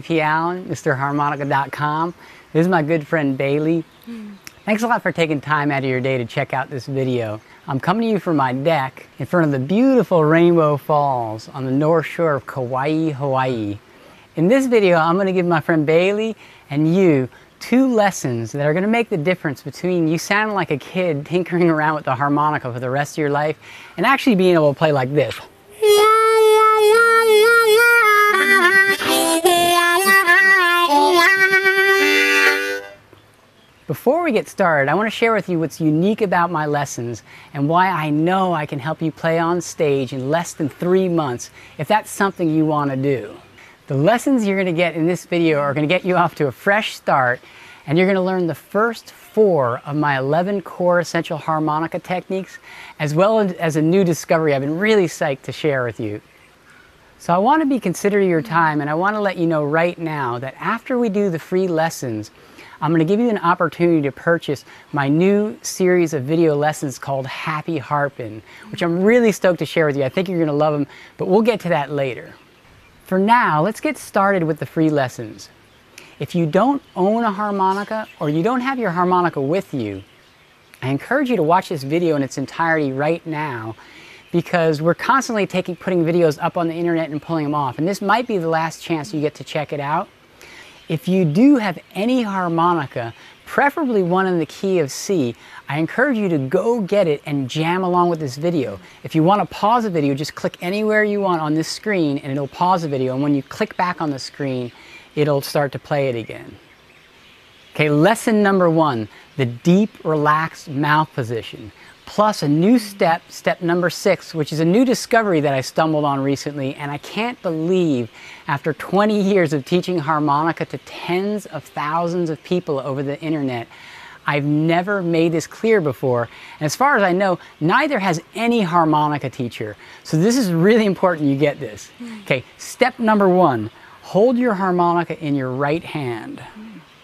JP Allen, MrHarmonica.com. This is my good friend Bailey. Thanks a lot for taking time out of your day to check out this video. I'm coming to you from my deck in front of the beautiful Rainbow Falls on the north shore of Kauai, Hawaii. In this video, I'm going to give my friend Bailey and you 2 lessons that are going to make the difference between you sounding like a kid tinkering around with the harmonica for the rest of your life and actually being able to play like this. Before we get started, I want to share with you what's unique about my lessons and why I know I can help you play on stage in less than 3 months if that's something you want to do. The lessons you're going to get in this video are going to get you off to a fresh start, and you're going to learn the first 4 of my 11 core essential harmonica techniques, as well as a new discovery I've been really psyched to share with you. So I want to be considerate of your time, and I want to let you know right now that after we do the free lessons, I'm going to give you an opportunity to purchase my new series of video lessons called Happy Harping, which I'm really stoked to share with you. I think you're going to love them, but we'll get to that later. For now, let's get started with the free lessons. If you don't own a harmonica or you don't have your harmonica with you, I encourage you to watch this video in its entirety right now, because we're constantly putting videos up on the internet and pulling them off, and this might be the last chance you get to check it out. If you do have any harmonica, preferably one in the key of C, I encourage you to go get it and jam along with this video. If you want to pause the video, just click anywhere you want on this screen and it'll pause the video, and when you click back on the screen, it'll start to play it again. Okay, lesson number 1, the deep, relaxed mouth position, plus a new step, step number 6, which is a new discovery that I stumbled on recently, and I can't believe after 20 years of teaching harmonica to tens of thousands of people over the internet, I've never made this clear before, and as far as I know, neither has any harmonica teacher. So this is really important you get this. Okay, step number 1, hold your harmonica in your right hand.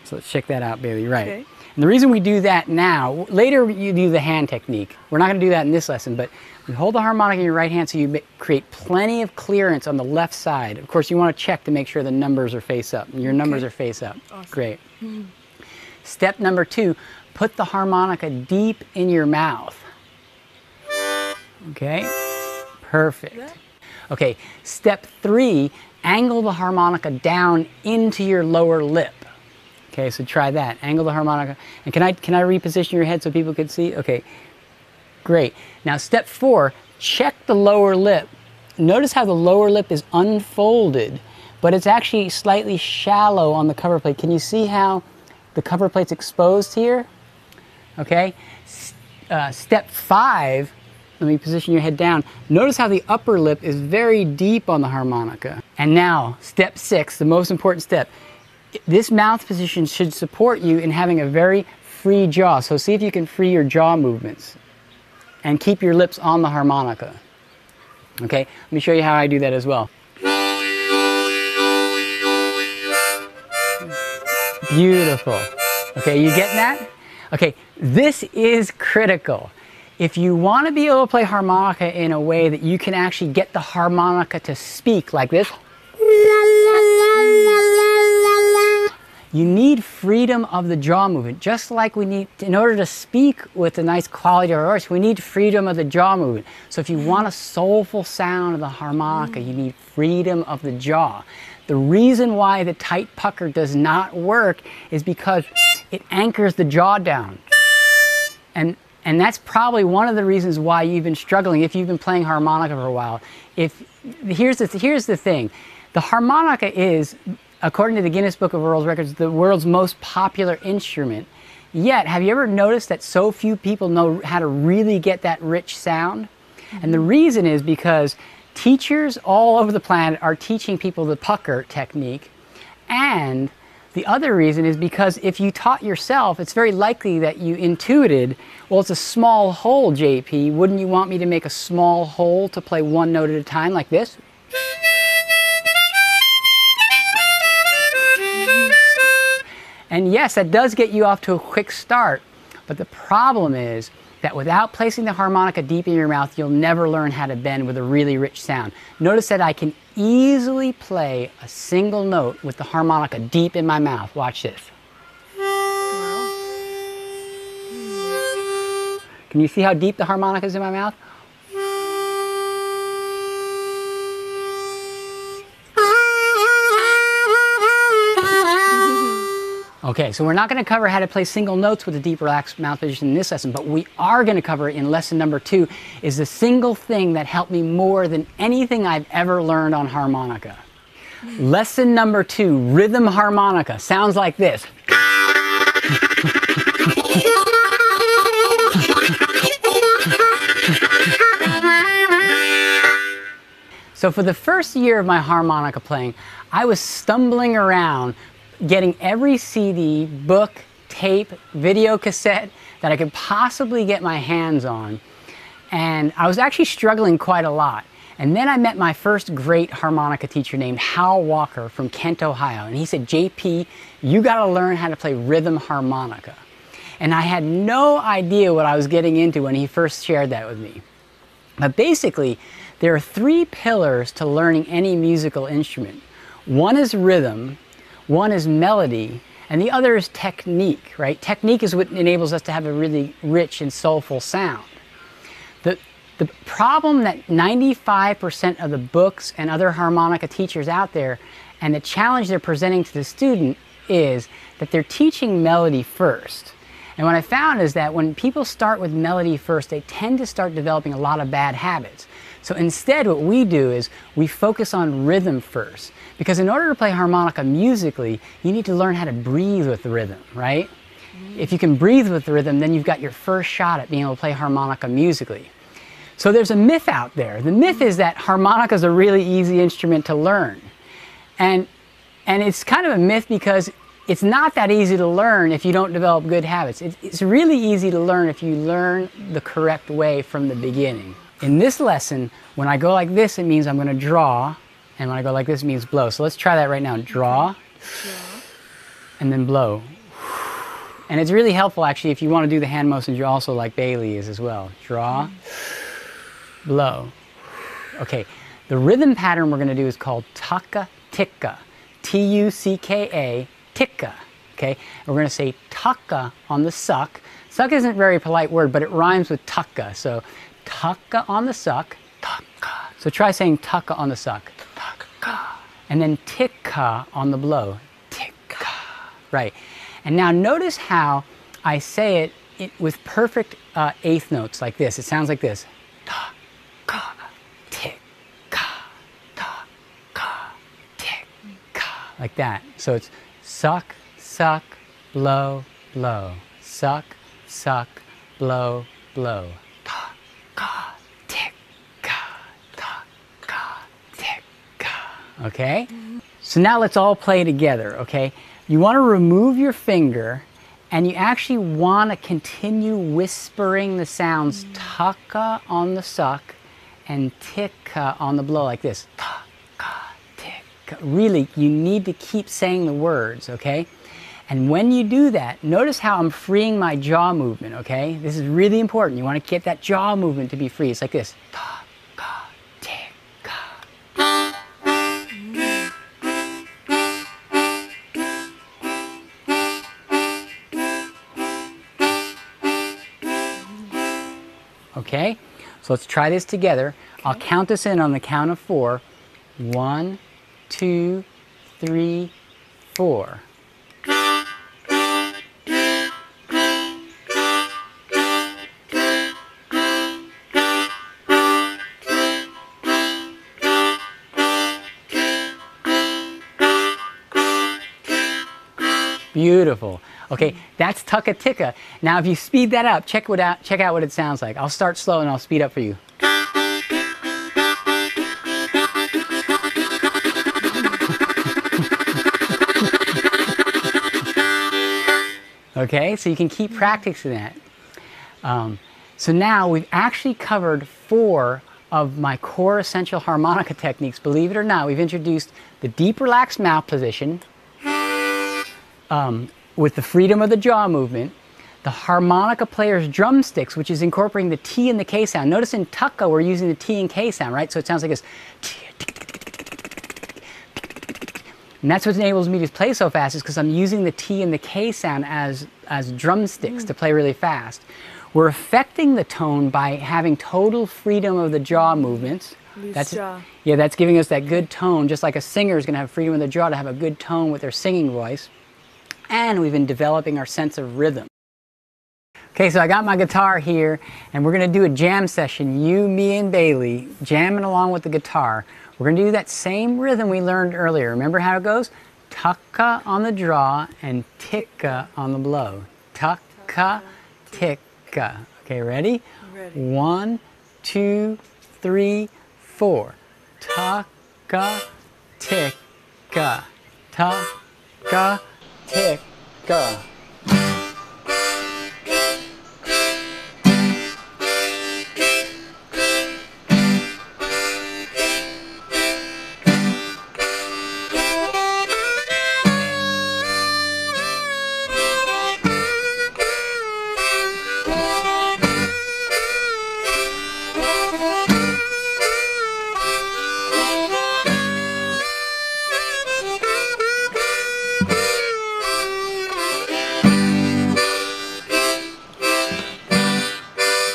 So let's check that out, Bailey, right. Okay. And the reason we do that now, later you do the hand technique. We're not going to do that in this lesson, but you hold the harmonica in your right hand so you create plenty of clearance on the left side. Of course, you want to check to make sure the numbers are face up. Your numbers are face up. Awesome. Great. Step number 2, put the harmonica deep in your mouth. Okay, perfect. Okay, step 3, angle the harmonica down into your lower lip. Okay, so try that. Angle the harmonica. And can I reposition your head so people can see? Okay, great. Now step 4, check the lower lip. Notice how the lower lip is unfolded, but it's actually slightly shallow on the cover plate. Can you see how the cover plate's exposed here? Okay. Step 5, let me position your head down. Notice how the upper lip is very deep on the harmonica. And now, step 6, the most important step. This mouth position should support you in having a very free jaw. So see if you can free your jaw movements and keep your lips on the harmonica. Okay, let me show you how I do that as well. Beautiful. Okay, you getting that? Okay, this is critical. If you want to be able to play harmonica in a way that you can actually get the harmonica to speak like this, you need freedom of the jaw movement, just like we need, in order to speak with a nice quality of our voice, we need freedom of the jaw movement. So if you want a soulful sound of the harmonica, you need freedom of the jaw. The reason why the tight pucker does not work is because it anchors the jaw down. And that's probably one of the reasons why you've been struggling if you've been playing harmonica for a while. Here's the thing. The harmonica is, according to the Guinness Book of World Records, the world's most popular instrument. Yet, have you ever noticed that so few people know how to really get that rich sound? And the reason is because teachers all over the planet are teaching people the pucker technique, and the other reason is because if you taught yourself, it's very likely that you intuited, well, it's a small hole, JP. Wouldn't you want me to make a small hole to play one note at a time like this? And yes, that does get you off to a quick start, but the problem is that without placing the harmonica deep in your mouth, you'll never learn how to bend with a really rich sound. Notice that I can easily play a single note with the harmonica deep in my mouth. Watch this. Can you see how deep the harmonica is in my mouth? Okay, so we're not going to cover how to play single notes with a deep relaxed mouth position in this lesson, but we are going to cover in lesson number 2 is the single thing that helped me more than anything I've ever learned on harmonica. Lesson number 2, rhythm harmonica, sounds like this. So for the first year of my harmonica playing, I was stumbling around getting every CD, book, tape, video cassette that I could possibly get my hands on. And I was actually struggling quite a lot. And then I met my first great harmonica teacher named Hal Walker from Kent, Ohio. And he said, JP, you got to learn how to play rhythm harmonica. And I had no idea what I was getting into when he first shared that with me. But basically, there are 3 pillars to learning any musical instrument. One is rhythm, one is melody, and the other is technique, right? Technique is what enables us to have a really rich and soulful sound. The problem that 95% of the books and other harmonica teachers out there, and the challenge they're presenting to the student, is that they're teaching melody first. And what I found is that when people start with melody first, they tend to start developing a lot of bad habits. So instead, what we do is we focus on rhythm first. Because in order to play harmonica musically, you need to learn how to breathe with the rhythm, right? If you can breathe with the rhythm, then you've got your first shot at being able to play harmonica musically. So there's a myth out there. The myth is that harmonica is a really easy instrument to learn. And it's kind of a myth because it's not that easy to learn if you don't develop good habits. It's really easy to learn if you learn the correct way from the beginning. In this lesson, when I go like this, it means I'm going to draw. And when I go like this, it means blow. So let's try that right now. Draw, and then blow. And it's really helpful, actually, if you want to do the hand motions, you're also like Bailey is as well. Draw, blow. Okay, the rhythm pattern we're going to do is called tucka ticka. T-U-C-K-A, ticka. Okay, and we're going to say tucka on the suck. Suck isn't a very polite word, but it rhymes with tucka. So tucka on the suck, tucka. So try saying tucka on the suck. And then ticka on the blow. Ticka. Right. And now notice how I say it with perfect eighth notes like this. It sounds like this. Ticka, ticka, ticka, ticka. Like that. So it's suck, suck, blow, blow. Suck, suck, blow, blow. Ticka, ticka, ticka, ticka. Okay? So now let's all play together, okay? You want to remove your finger and you actually want to continue whispering the sounds tucka on the suck and ticka on the blow like this. Tucka, ticka. Really, you need to keep saying the words, okay? And when you do that, notice how I'm freeing my jaw movement, okay? This is really important. You want to get that jaw movement to be free. It's like this. Tucka, ticka. Okay, so let's try this together. I'll count us in on the count of 4. 1, 2, 3, 4. Beautiful. Okay, that's tucka ticka. Now if you speed that up, check out what it sounds like. I'll start slow and I'll speed up for you. Okay, so you can keep practicing that. So now we've actually covered 4 of my core essential harmonica techniques. Believe it or not, we've introduced the deep relaxed mouth position, with the freedom of the jaw movement, the harmonica player's drumsticks, which is incorporating the T and the K sound. Notice in tucka we're using the T and K sound, right? So it sounds like this. And that's what enables me to play so fast, is because I'm using the T and the K sound as drumsticks to play really fast. We're affecting the tone by having total freedom of the jaw movements. Yeah, that's giving us that good tone, just like a singer is going to have freedom of the jaw to have a good tone with their singing voice. And we've been developing our sense of rhythm. Okay, so I got my guitar here, and we're going to do a jam session, you, me, and Bailey, jamming along with the guitar. We're going to do that same rhythm we learned earlier. Remember how it goes? Tucka on the draw and ticka on the blow. Tucka, ticka. Okay, ready? Ready. 1, 2, 3, 4. Tucka, ticka. Tucka, ticka.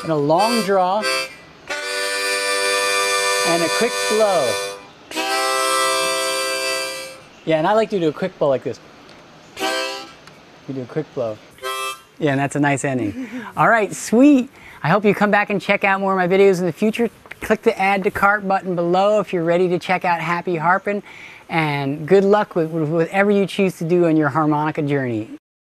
And a long draw and a quick blow. Yeah, and I like to do a quick blow like this. You do a quick blow. Yeah, and that's a nice ending. All right, sweet. I hope you come back and check out more of my videos in the future. Click the add to cart button below if you're ready to check out Happy Harpin'. And good luck with whatever you choose to do on your harmonica journey.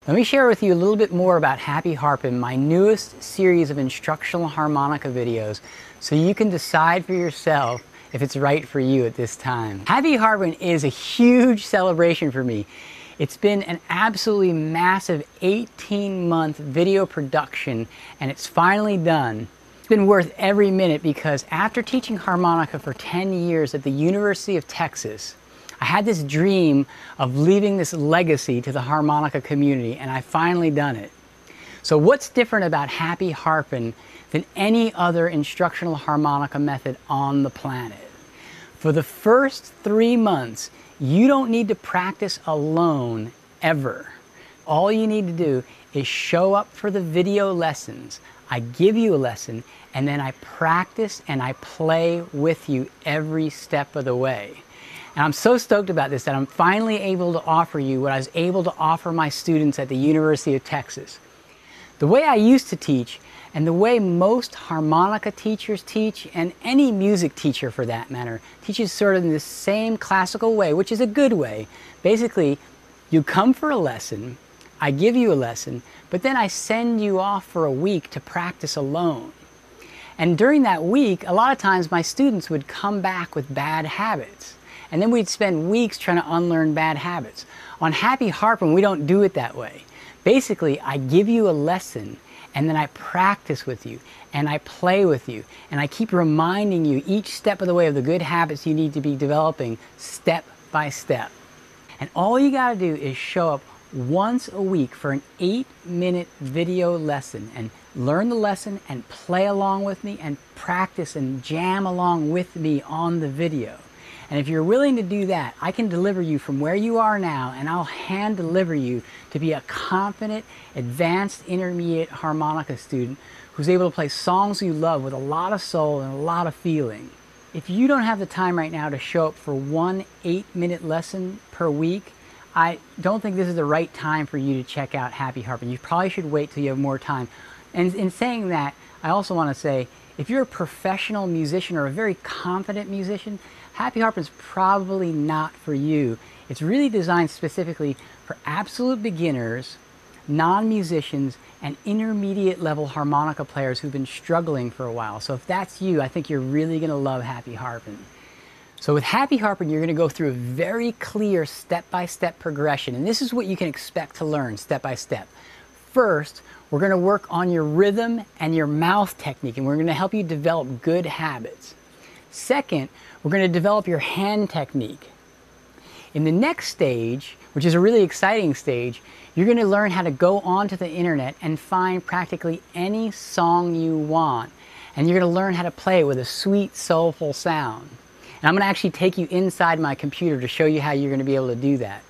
Let me share with you a little bit more about Happy Harpin', my newest series of instructional harmonica videos, so you can decide for yourself if it's right for you at this time. Happy Harpin' is a huge celebration for me. It's been an absolutely massive 18-month video production, and it's finally done. It's been worth every minute because after teaching harmonica for 10 years at the University of Texas, I had this dream of leaving this legacy to the harmonica community, and I've finally done it. So what's different about Happy Harpin' than any other instructional harmonica method on the planet? For the first 3 months, you don't need to practice alone ever. All you need to do is show up for the video lessons. I give you a lesson, and then I practice and I play with you every step of the way. And I'm so stoked about this that I'm finally able to offer you what I was able to offer my students at the University of Texas. The way I used to teach, and the way most harmonica teachers teach, and any music teacher for that matter, teaches sort of in the same classical way, which is a good way. Basically, you come for a lesson, I give you a lesson, but then I send you off for a week to practice alone. And during that week, a lot of times my students would come back with bad habits. And then we'd spend weeks trying to unlearn bad habits. On Happy Harpin', we don't do it that way. Basically, I give you a lesson, and then I practice with you, and I play with you, and I keep reminding you each step of the way of the good habits you need to be developing step by step. And all you gotta do is show up once a week for an 8-minute video lesson and learn the lesson and play along with me and practice and jam along with me on the video. And if you're willing to do that, I can deliver you from where you are now, and I'll hand deliver you to be a confident, advanced intermediate harmonica student who's able to play songs you love with a lot of soul and a lot of feeling. If you don't have the time right now to show up for one 8-minute lesson per week, I don't think this is the right time for you to check out Happy Harpin'. You probably should wait till you have more time. And in saying that, I also want to say, if you're a professional musician or a very confident musician, Happy Harpin' is probably not for you. It's really designed specifically for absolute beginners, non-musicians, and intermediate level harmonica players who've been struggling for a while. So if that's you, I think you're really going to love Happy Harpin'. So with Happy Harpin', you're going to go through a very clear step-by-step progression, and this is what you can expect to learn step by step. First, we're going to work on your rhythm and your mouth technique, and we're going to help you develop good habits. Second, we're going to develop your hand technique. In the next stage, which is a really exciting stage, You're going to learn how to go onto the internet and find practically any song you want. And you're going to learn how to play it with a sweet, soulful sound. And I'm going to actually take you inside my computer to show you how you're going to be able to do that.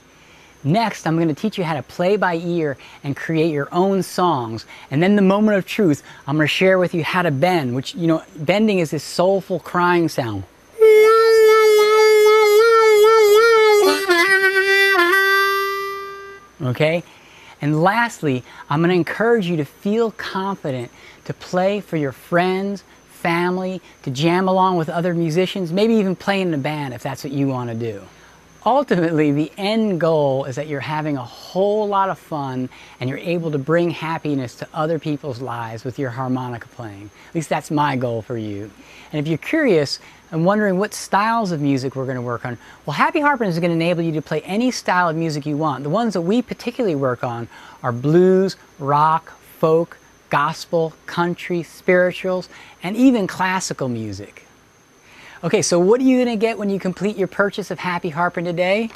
Next, I'm going to teach you how to play by ear and create your own songs. And then the moment of truth, I'm going to share with you how to bend, which, you know, bending is this soulful crying sound. Okay? And lastly, I'm going to encourage you to feel confident to play for your friends, family, to jam along with other musicians, maybe even play in a band if that's what you want to do. Ultimately, the end goal is that you're having a whole lot of fun and you're able to bring happiness to other people's lives with your harmonica playing. At least that's my goal for you. And if you're curious and wondering what styles of music we're going to work on, well, Happy Harping is going to enable you to play any style of music you want. The ones that we particularly work on are blues, rock, folk, gospel, country, spirituals, and even classical music. Okay, so what are you going to get when you complete your purchase of Happy Harping today?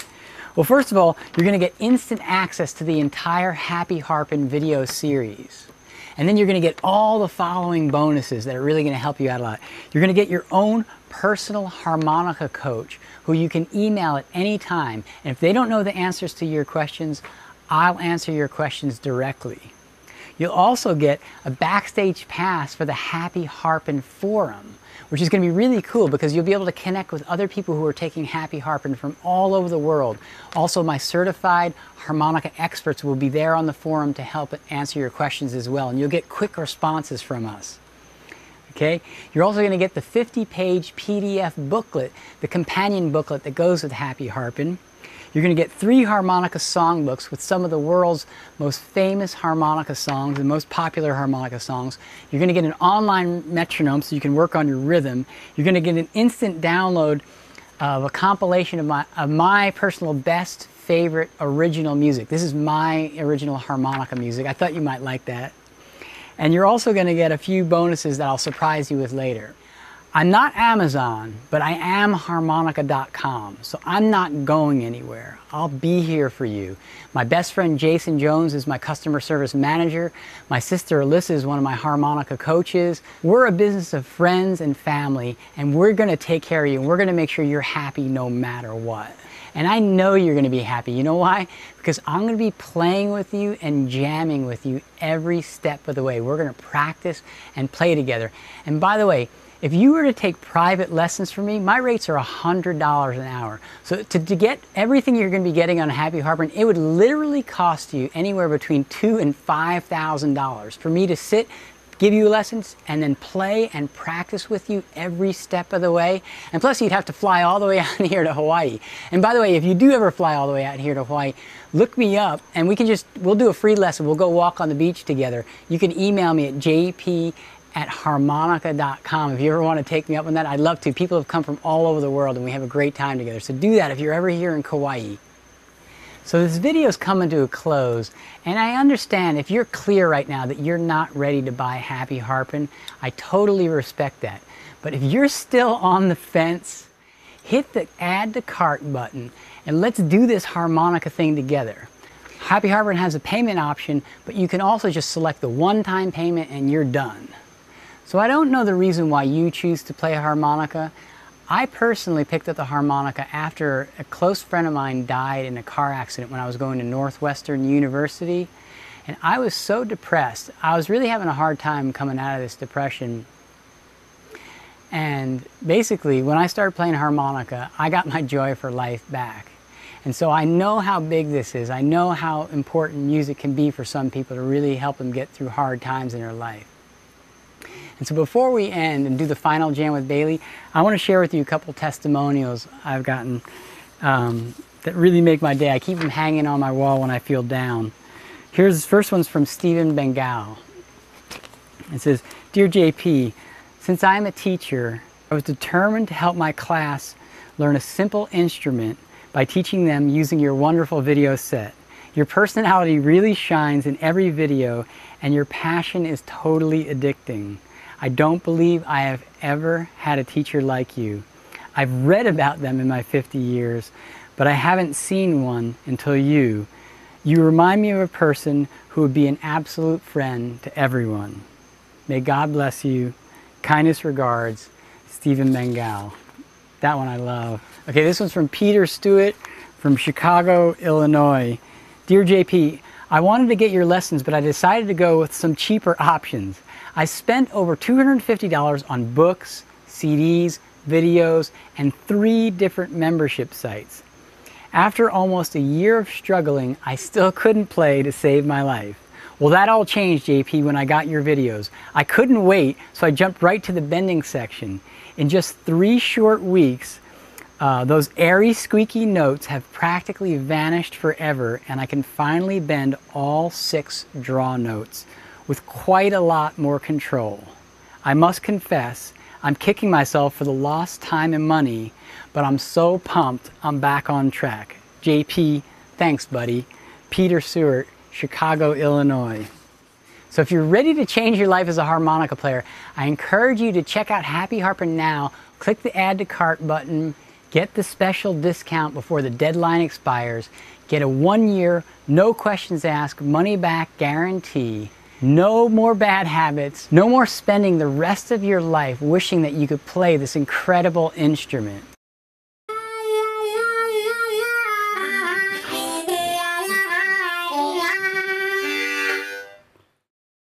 Well, first of all, you're going to get instant access to the entire Happy Harping video series. And then you're going to get all the following bonuses that are really going to help you out a lot. You're going to get your own personal harmonica coach who you can email at any time. And if they don't know the answers to your questions, I'll answer your questions directly. You'll also get a backstage pass for the Happy Harping Forum, which is going to be really cool because you'll be able to connect with other people who are taking Happy Harping from all over the world. Also, my certified harmonica experts will be there on the forum to help answer your questions as well, and you'll get quick responses from us. Okay? You're also going to get the 50-page PDF booklet, the companion booklet that goes with Happy Harping. You're going to get 3 harmonica songbooks with some of the world's most famous harmonica songs and most popular harmonica songs. You're going to get an online metronome so you can work on your rhythm. You're going to get an instant download of a compilation of my personal best favorite original music. This is my original harmonica music. I thought you might like that. And you're also going to get a few bonuses that I'll surprise you with later. I'm not Amazon, but I am Harmonica.com, so I'm not going anywhere. I'll be here for you. My best friend Jason Jones is my customer service manager. My sister Alyssa is one of my harmonica coaches. We're a business of friends and family, and we're going to take care of you, and we're going to make sure you're happy no matter what. And I know you're going to be happy. You know why? Because I'm going to be playing with you and jamming with you every step of the way. We're going to practice and play together. And by the way, if you were to take private lessons from me, my rates are $100 an hour. So to get everything you're going to be getting on Happy Harping, it would literally cost you anywhere between $2,000 and $5,000 for me to sit, give you lessons, and then play and practice with you every step of the way. And plus, you'd have to fly all the way out here to Hawaii. And by the way, if you do ever fly all the way out here to Hawaii, look me up and we'll do a free lesson. We'll go walk on the beach together. You can email me at jp@harmonica.com if you ever want to take me up on that. I'd love to. People have come from all over the world and we have a great time together. So do that if you're ever here in Kauai. So this video is coming to a close, and I understand if you're clear right now that you're not ready to buy Happy Harping, I totally respect that. But if you're still on the fence, hit the add to cart button and let's do this harmonica thing together. Happy Harping has a payment option, but you can also just select the one-time payment and you're done. So I don't know the reason why you choose to play a harmonica. I personally picked up the harmonica after a close friend of mine died in a car accident when I was going to Northwestern University. And I was so depressed. I was really having a hard time coming out of this depression. And basically, when I started playing harmonica, I got my joy for life back. And so I know how big this is. I know how important music can be for some people to really help them get through hard times in their life. And so before we end and do the final jam with Bailey, I want to share with you a couple testimonials I've gotten that really make my day. I keep them hanging on my wall when I feel down. Here's the first one's from Stephen Bengal. It says, "Dear JP, since I'm a teacher, I was determined to help my class learn a simple instrument by teaching them using your wonderful video set. Your personality really shines in every video and your passion is totally addicting. I don't believe I have ever had a teacher like you. I've read about them in my 50 years, but I haven't seen one until you. You remind me of a person who would be an absolute friend to everyone. May God bless you. Kindest regards, Stephen Bengal. That one I love. Okay, this one's from Peter Stewart from Chicago, Illinois. Dear JP, I wanted to get your lessons, but I decided to go with some cheaper options. I spent over $250 on books, CDs, videos, and 3 different membership sites. After almost a year of struggling, I still couldn't play to save my life. Well, that all changed, JP, when I got your videos. I couldn't wait, so I jumped right to the bending section. In just 3 short weeks, those airy, squeaky notes have practically vanished forever, and I can finally bend all 6 draw notes with quite a lot more control. I must confess, I'm kicking myself for the lost time and money, but I'm so pumped I'm back on track. JP, thanks buddy. Peter Stewart, Chicago, Illinois. So if you're ready to change your life as a harmonica player, I encourage you to check out Happy Harping now. Click the Add to Cart button, get the special discount before the deadline expires, get a 1-year, no questions asked, money back guarantee. No more bad habits, no more spending the rest of your life wishing that you could play this incredible instrument.